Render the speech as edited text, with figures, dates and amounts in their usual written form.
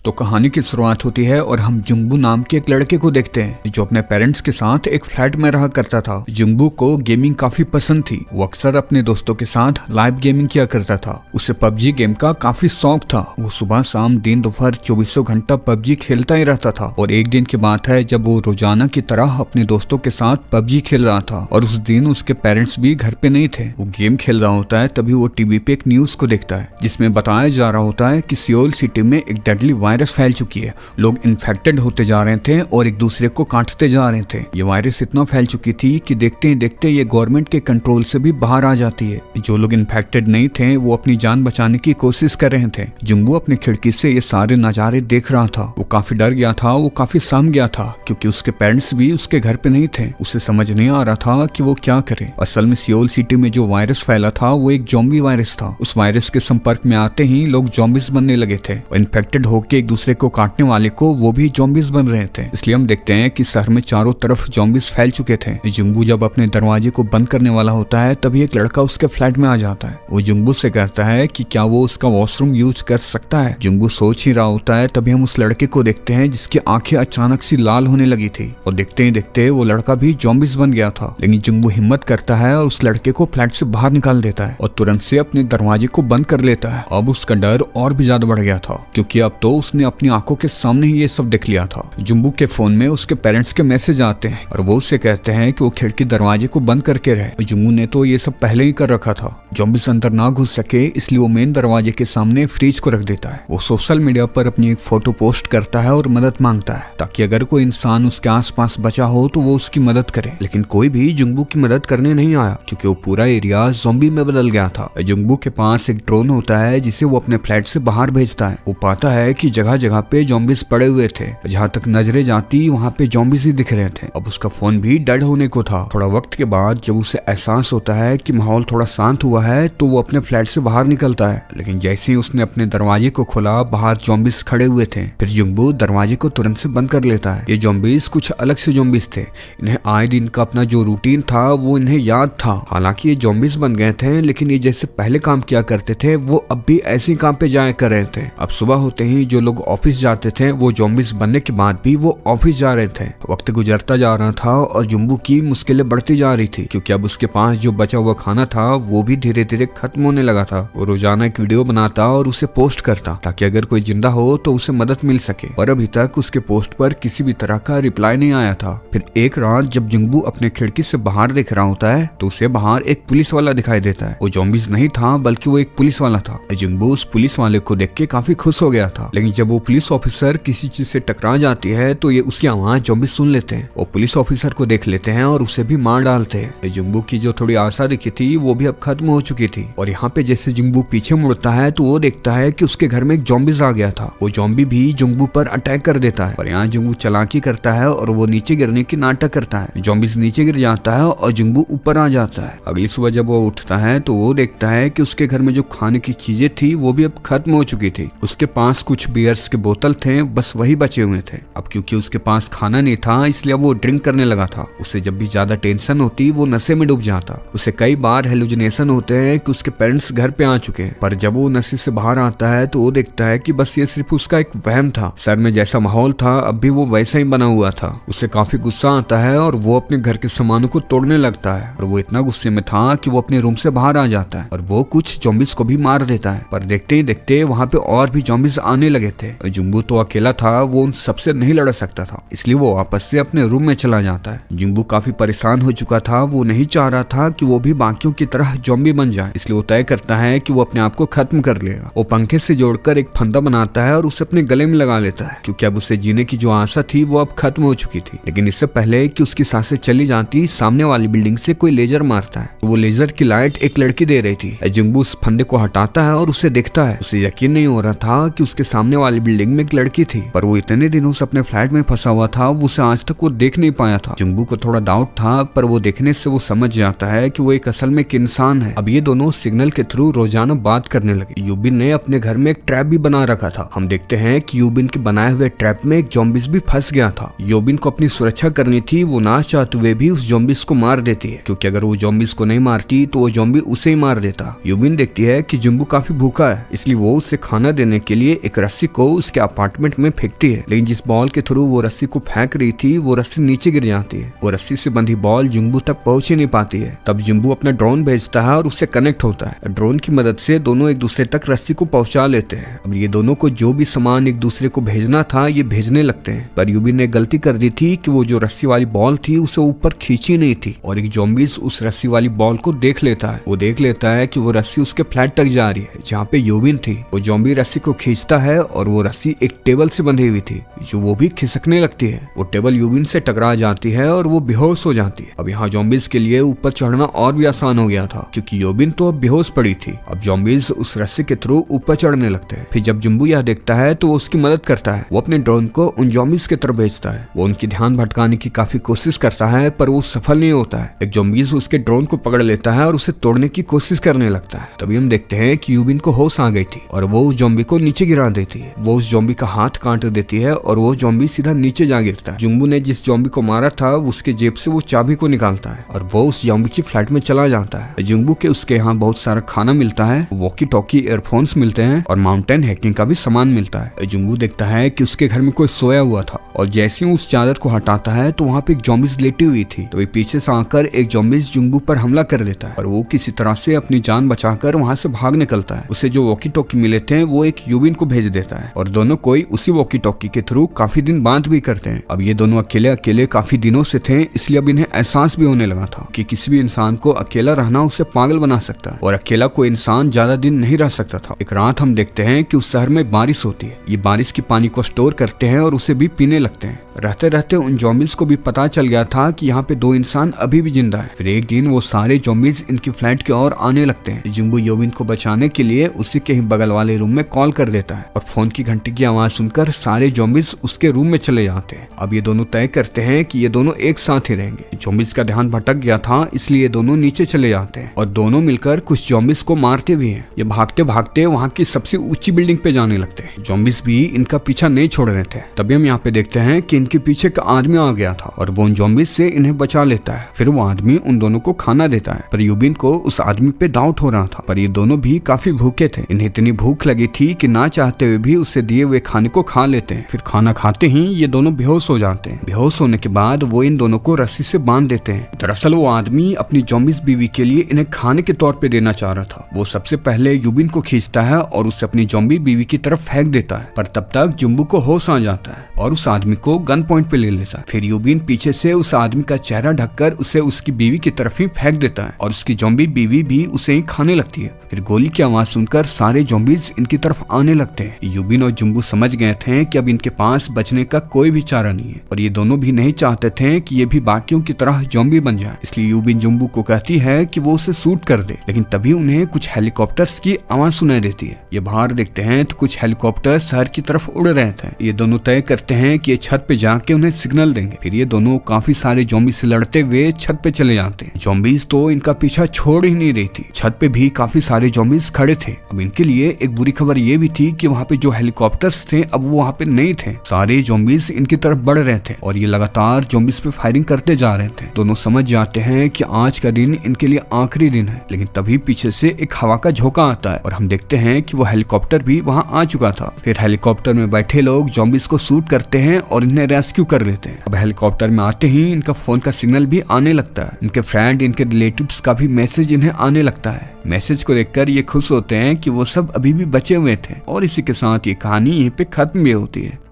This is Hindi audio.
तो कहानी की शुरुआत होती है और हम जुंगबू नाम के एक लड़के को देखते हैं जो अपने पेरेंट्स के साथ एक फ्लैट में रहा करता था। जुंगबू को गेमिंग काफी पसंद थी। वो अक्सर अपने दोस्तों के साथ लाइव गेमिंग किया करता था। उसे पबजी गेम का काफी शौक था। वो सुबह शाम दिन दोपहर 24 घंटा पबजी खेलता ही रहता था। और एक दिन की बात है जब वो रोजाना की तरह अपने दोस्तों के साथ पबजी खेल रहा था और उस दिन उसके पेरेंट्स भी घर पे नहीं थे। वो गेम खेल रहा होता है तभी वो टीवी पे एक न्यूज को देखता है जिसमें बताया जा रहा होता है कि सियोल सिटी में एक डेडली वायरस फैल चुकी है। लोग इन्फेक्टेड होते जा रहे थे और एक दूसरे को काटते जा रहे थे। ये वायरस इतना फैल चुकी थी कि देखते ही देखते ये गवर्नमेंट के कंट्रोल से भी बाहर आ जाती है। जो लोग इन्फेक्टेड नहीं थे वो अपनी जान बचाने की कोशिश कर रहे थे। जुंगबू अपनी खिड़की से ये सारे नजारे देख रहा था। वो काफी डर गया था, वो काफी सहम गया था क्योंकि उसके पेरेंट्स भी उसके घर पे नहीं थे। उसे समझ नहीं आ रहा था कि वो क्या करे। असल में सियोल सिटी में जो वायरस फैला था वो एक ज़ॉम्बी वायरस था। उस वायरस के संपर्क में आते ही लोग ज़ॉम्बीज बनने लगे थे। इन्फेक्टेड होकर एक दूसरे को काटने वाले को वो भी ज़ॉम्बीज बन रहे थे। इसलिए हम देखते हैं कि शहर में चारों तरफ ज़ॉम्बीज फैल चुके थे। जुंगबू जब अपने दरवाजे को बंद करने वाला होता है तभी एक लड़का उसके फ्लैट में आ जाता है। वो जुंगबू से कहता है कि क्या वो उसका वॉशरूम यूज कर सकता है। जुंगबू सोच ही रहा होता है तभी हम उस लड़के को देखते हैं जिसकी आंखें अचानक सी लाल होने लगी थी और देखते ही देखते वो लड़का भी ज़ॉम्बीज बन गया था। लेकिन जुंगबू हिम्मत करता है और उस लड़के को फ्लैट से बाहर निकाल देता है और तुरंत से अपने दरवाजे को बंद कर लेता है। अब उसका डर और भी ज्यादा बढ़ गया था क्योंकि अब तो उसने अपनी आंखों के सामने ही ये सब देख लिया था। जुंगबू के फोन में उसके पेरेंट्स के मैसेज आते हैं और वो उससे कहते हैं कि वो खिड़की दरवाजे को बंद करके रहे। जुंगबू ने तो ये सब पहले ही कर रखा था। ज़ॉम्बीज अंदर ना घुस सके इसलिए वो मेन दरवाजे के सामने फ्रिज को रख देता है। वो सोशल मीडिया पर अपनी एक फोटो पोस्ट करता है और मदद मांगता है ताकि अगर कोई इंसान उसके आसपास बचा हो तो वो उसकी मदद करे। लेकिन कोई भी जुंगबू की मदद करने नहीं आया क्योंकि वो पूरा एरिया ज़ॉम्बी में बदल गया था। जुंगबू के पास एक ड्रोन होता है जिसे वो अपने फ्लैट से बाहर भेजता है। वो पाता है कि जगह जगह पे ज़ॉम्बीज पड़े हुए थे। जहाँ तक नजरें जाती वहाँ पे ज़ॉम्बीज ही दिख रहे थे। अब उसका फोन भी डेड होने को था। थोड़ा वक्त के बाद जब उसे एहसास होता है कि माहौल थोड़ा शांत हुआ है तो वो अपने फ्लैट से बाहर निकलता है। लेकिन जैसे ही उसने अपने दरवाजे को खोला बाहर ज़ॉम्बीज खड़े हुए थे। फिर जुंगबू दरवाजे को तुरंत से बंद कर लेता है। ये ज़ॉम्बीज कुछ अलग से ज़ॉम्बीज थे। इन्हें आए दिन का अपना जो रूटीन था वो इन्हें याद था। हालांकि ये ज़ॉम्बीज बन गए थे लेकिन ये जैसे पहले काम किया करते थे वो अब भी ऐसे काम पे जाया कर रहे थे। अब सुबह होते ही जो लोग ऑफिस जाते थे वो ज़ॉम्बीज बनने के बाद भी वो ऑफिस जा रहे थे। वक्त गुजरता जा रहा था और जुंगबू की मुश्किलें बढ़ती जा रही थी क्योंकि अब उसके पास जो बचा हुआ खाना था वो भी धीरे धीरे खत्म होने लगा था। वो रोजाना एक वीडियो बनाता और उसे पोस्ट करता ताकि अगर कोई जिंदा हो तो उसे मदद मिल सके। पर अभी तक उसके पोस्ट पर किसी भी तरह का रिप्लाई नहीं आया था। फिर एक रात जब जुंगबू अपने खिड़की से बाहर देख रहा होता है तो उसे बाहर एक पुलिस वाला दिखाई देता है। वो ज़ॉम्बीज नहीं था बल्कि वो एक पुलिस वाला था। जुंगबू उस पुलिस वाले को देख के काफी खुश हो गया था। लेकिन जब वो पुलिस ऑफिसर किसी चीज से टकरा जाती है तो ये उसकी आवाज ज़ॉम्बीज सुन लेते हैं। वो पुलिस ऑफिसर को देख लेते हैं और उसे भी मार डालते हैं। जुंगबू की जो थोड़ी आशा दिखी थी वो भी अब खत्म हो चुकी थी। और यहाँ पे जैसे जुंगबू पीछे मुड़ता है तो वो देखता है कि उसके घर में एक ज़ॉम्बीज आ गया था। वो ज़ॉम्बी भी जुंगबू पर अटैक कर देता है। और यहाँ जुंगबू चालाकी करता है और वो नीचे गिरने की नाटक करता है। ज़ॉम्बीज नीचे गिर जाता है और जुंगबू ऊपर आ जाता है। अगली सुबह जब वो उठता है तो वो देखता है कि उसके घर में जो खाने की चीजें थी वो भी अब खत्म हो चुकी थी। उसके पास कुछ बियर्स के बोतल थे, बस वही बचे हुए थे। अब क्योंकि उसके पास खाना नहीं था इसलिए वो ड्रिंक करने लगा था। उसे जब भी ज्यादा टेंशन होती वो नशे में डूब जाता। उसे कई बार हेलुसिनेशन होते हैं कि उसके पेरेंट्स घर पे आ चुके हैं। पर जब वो नशे से बाहर आता है तो वो देखता है कि बस ये सिर्फ उसका एक वहम था। शहर में जैसा माहौल था अब भी वो वैसा ही बना हुआ था। उसे काफी गुस्सा आता है और वो अपने घर के सामानों को तोड़ने लगता है। और वो इतना गुस्से में था कि वो अपने रूम से बाहर आ जाता है और वो कुछ ज़ॉम्बीज को भी मार देता है। पर देखते ही देखते वहाँ पे और भी ज़ॉम्बीज आने लगे थे। जुंगबू तो अकेला था, वो उन सबसे नहीं लड़ सकता था इसलिए वो वापस से अपने रूम में चला जाता है। जुंगबू काफी परेशान हो चुका था। वो नहीं चाह रहा था कि वो भी बाकियों की तरह ज़ॉम्बी बन जाए इसलिए वो तय करता है कि वो अपने आप को खत्म कर लेगा। वो पंखे से जोड़कर एक फंदा बनाता है और उसे अपने गले में लगा लेता है क्योंकि अब उसे जीने की जो आशा थी वो अब खत्म हो चुकी थी। लेकिन इससे पहले कि उसकी सांसें चली जाती सामने वाली बिल्डिंग से कोई लेजर मारता है। वो लेजर की लाइट एक लड़की दे रही थी। जुंगबू उस फंदे को हटाता है और उसे देखता है। उसे यकीन नहीं हो रहा था कि उसके सामने वाली बिल्डिंग में एक लड़की थी। पर वो इतने दिनों से अपने फ्लैट में फंसा हुआ था उसे आज तक वो देख नहीं पाया था। जुंगबू को थोड़ा डाउट था पर वो देखने से वो समझ जाता है कि वो एक असल में एक इंसान है। अब ये दोनों सिग्नल के थ्रू रोजाना बात करने लगे। यूबिन ने अपने घर में एक ट्रैप भी बना रखा था। हम देखते हैं कि यूबिन के बनाए हुए ट्रैप में एक ज़ॉम्बीज भी फंस गया था। यूबिन को अपनी सुरक्षा करनी थी। वो ना चाहते हुए भी उस ज़ॉम्बीज को मार देती है क्योंकि अगर वो ज़ॉम्बीज को नहीं मारती तो वो ज़ॉम्बी उसे ही मार देता। यूबिन देखती है कि जुंगबू काफी भूखा है इसलिए वो उसे खाना देने के लिए एक रस्सी को उसके अपार्टमेंट में फेंकती है, लेकिन जिस बॉल के थ्रू वो रस्सी को फेंक रही थी वो रस्सी नीचे गिर जाती है। वो रस्सी से बंधी बॉल जुंबू तक पहुंच ही नहीं पाती है। तब जुंबू अपना ड्रोन भेजता है और उससे कनेक्ट होता है। ड्रोन की मदद से दोनों एक दूसरे तक रस्सी को पहुंचा लेते हैं। अब ये दोनों को जो भी सामान एक दूसरे को भेजना था ये भेजने लगते हैं, पर यूबिन ने गलती कर दी थी कि वो जो रस्सी वाली बॉल थी उसे ऊपर खींची नहीं थी और एक ज़ॉम्बीज़ उस रस्सी वाली बॉल को देख लेता है। वो देख लेता है कि वो रस्सी उसके फ्लैट तक जा रही है जहाँ पे यूबिन थी। वो ज़ॉम्बी रस्सी को खींचता है और वो रस्सी एक टेबल से बंधी हुई थी जो वो भी खिसकने लगती है। वो टेबल यूबिन से टकरा जाती है और वो बेहोश हो जाती है। अब यहाँ ज़ॉम्बीज़ के लिए ऊपर चढ़ना और भी आसान हो गया था क्योंकि यूबिन तो अब बेहोश पड़ी थी। अब ज़ॉम्बीज़ उस रस्सी के थ्रू ऊपर चढ़ने लगते हैं। फिर जब जुंबू यह देखता है तो वो उसकी मदद करता है। वो अपने ड्रोन को उन ज़ॉम्बीज़ की तरफ भेजता है। वो उनकी ध्यान भटकाने की काफी कोशिश करता है पर वो सफल नहीं होता है। एक ज़ॉम्बीज़ उसके ड्रोन को पकड़ लेता है और उसे तोड़ने की कोशिश करने लगता है। तभी हम देखते हैं कि यूबिन को होश आ गई थी और वो उस ज़ॉम्बी को नीचे गिरा देती है। वो उस ज़ॉम्बी का हाथ काट देती है और वो ज़ॉम्बी सीधा नीचे जा गिरता है। जुंबू ने जिस ज़ॉम्बी को मारा था उसके जेब से वो चाबी को निकालता है और वो उस ज़ॉम्बी की फ्लैट में चला जाता है। जुंबू के उसके यहाँ बहुत सारा खाना मिलता है, वॉकी टॉकी ईयरफोन्स मिलते हैं और माउंटेन हैकिंग का भी सामान मिलता है। जुंबू देखता है कि उसके घर में कोई सोया हुआ था और जैसे ही उस चादर को हटाता है तो वहाँ पे एक ज़ॉम्बीज़ लेटी हुई थी। तो पीछे से आकर एक ज़ॉम्बीज़ जुंबू पर हमला कर देता है और वो किसी तरह से अपनी जान बचाकर वहाँ से भाग निकलता है। उसे जो वॉकी टॉकी मिले थे वो एक यूबिन को भेज देता है और दोनों कोई उसी वॉकी टॉकी के थ्रू काफी दिन बात भी करते हैं। अब ये दोनों अकेले अकेले काफी दिनों से थे, इसलिए अब इन्हें एहसास भी होने लगा था कि किसी भी इंसान को अकेला रहना उसे पागल बना सकता है और अकेला कोई इंसान ज्यादा दिन नहीं रह सकता था। एक रात हम देखते हैं कि उस शहर में बारिश होती है। ये बारिश के पानी को स्टोर करते हैं और उसे भी पीने लगते हैं। रहते रहते उन ज़ॉम्बीज़ को भी पता चल गया था कि यहाँ पे दो इंसान अभी भी जिंदा है। फिर एक दिन वो सारे ज़ॉम्बीज़ इनकी फ्लैट की ओर आने लगते हैं। जुंबू यूबिन को बचाने के लिए उसी के ही बगल वाले रूम में कॉल कर देता है और फोन की घंटी की आवाज सुनकर सारे ज़ॉम्बीज़ उसके रूम में चले जाते हैं। अब ये दोनों तय करते हैं कि ये दोनों एक साथ ही रहेंगे। ज़ॉम्बीज़ का ध्यान भटक गया था इसलिए ये दोनों नीचे चले जाते हैं और दोनों मिलकर कुछ ज़ॉम्बीज़ को मारते भी हैं। ये भागते भागते वहाँ की सबसे ऊंची बिल्डिंग पे जाने लगते हैं। ज़ॉम्बीज़ भी इनका पीछा नहीं छोड़ रहे थे। तभी हम यहाँ पे देखते हैं कि इनके पीछे का आदमी आ गया था और वो उन ज़ॉम्बीज़ से इन्हें बचा लेता है। फिर वो आदमी उन दोनों को खाना देता है पर यूबिन को उस आदमी पे डाउट हो रहा था। पर ये दोनों भी काफी भूखे थे। इन्हें इतनी भूख लगी थी कि ना चाहते हुए भी उससे दिए हुए खाने को खा लेते हैं। फिर खाना खाते ही ये दोनों बेहोश हो जाते हैं। बेहोश होने के बाद वो इन दोनों को रस्सी से बांध देते हैं। दरअसल वो आदमी अपनी ज़ॉम्बीज़ बीवी के लिए इन्हें खाने के तौर पे देना चाह रहा था। वो सबसे पहले यूबिन को खींचता है और उसे अपनी ज़ॉम्बी बीवी की तरफ फेंक देता है पर तब तक जुंबू को होश आ जाता है और उस आदमी को गन पॉइंट पे ले लेता है। फिर यूबिन पीछे से उस आदमी का चेहरा ढककर उसे उसकी बीवी की तरफ ही फेंक देता है और उसकी ज़ॉम्बी बीवी भी उसे ही खाने लगती है। फिर गोली की आवाज सुनकर सारे ज़ॉम्बीज़ इनकी तरफ आने लगते हैं। यूबिन और जुंबू समझ गए थे कि अब इनके पास बचने का कोई भी चारा नहीं है और ये दोनों भी नहीं चाहते थे कि ये भी बाकियों की तरह ज़ॉम्बी बन जाए। इसलिए यूबिन जुंबू को कहती है कि वो उसे शूट कर दे, लेकिन तभी उन्हें कुछ हेलीकॉप्टर्स की आवाज सुनाई देती है। ये बाहर देखते हैं तो कुछ हेलीकॉप्टर शहर की तरफ उड़ रहे थे। ये दोनों तय करते हैं कि ये छत पे जाके उन्हें सिग्नल देंगे। फिर ये दोनों काफी सारे ज़ॉम्बी से लड़ते हुए छत पे चले जाते हैं। ज़ॉम्बीज़ तो इनका पीछा छोड़ ही नहीं रही थी। छत पे भी काफी सारे ज़ॉम्बीज़ खड़े थे। अब इनके लिए एक बुरी खबर ये भी थी कि वहाँ पे जो हेलीकॉप्टर्स थे अब वो वहाँ पे नहीं थे। सारे ज़ॉम्बीज़ इनकी तरफ बढ़ रहे थे और ये लगातार ज़ॉम्बीज़ पे फायरिंग करते जा रहे थे। दोनों समझ जाते हैं कि आज का दिन इनके लिए आखिरी दिन है, लेकिन तभी पीछे से एक हवा का झोंका आता है और हम देखते हैं कि वो हेलीकॉप्टर भी वहाँ आ चुका था। फिर हेलीकॉप्टर में बैठे लोग ज़ॉम्बीज़ को शूट करते हैं और इन्हें रेस्क्यू कर लेते हैं। अब हेलीकॉप्टर में आते ही इनका फोन का सिग्नल भी आने लगता है। इनके फ्रेंड, इनके रिलेटिव्स का भी मैसेज इन्हें आने लगता है। मैसेज को देखकर ये खुश होते हैं कि वो सब अभी भी बचे हुए थे और इसी के साथ ये कहानी यहीं पे खत्म भी होती है।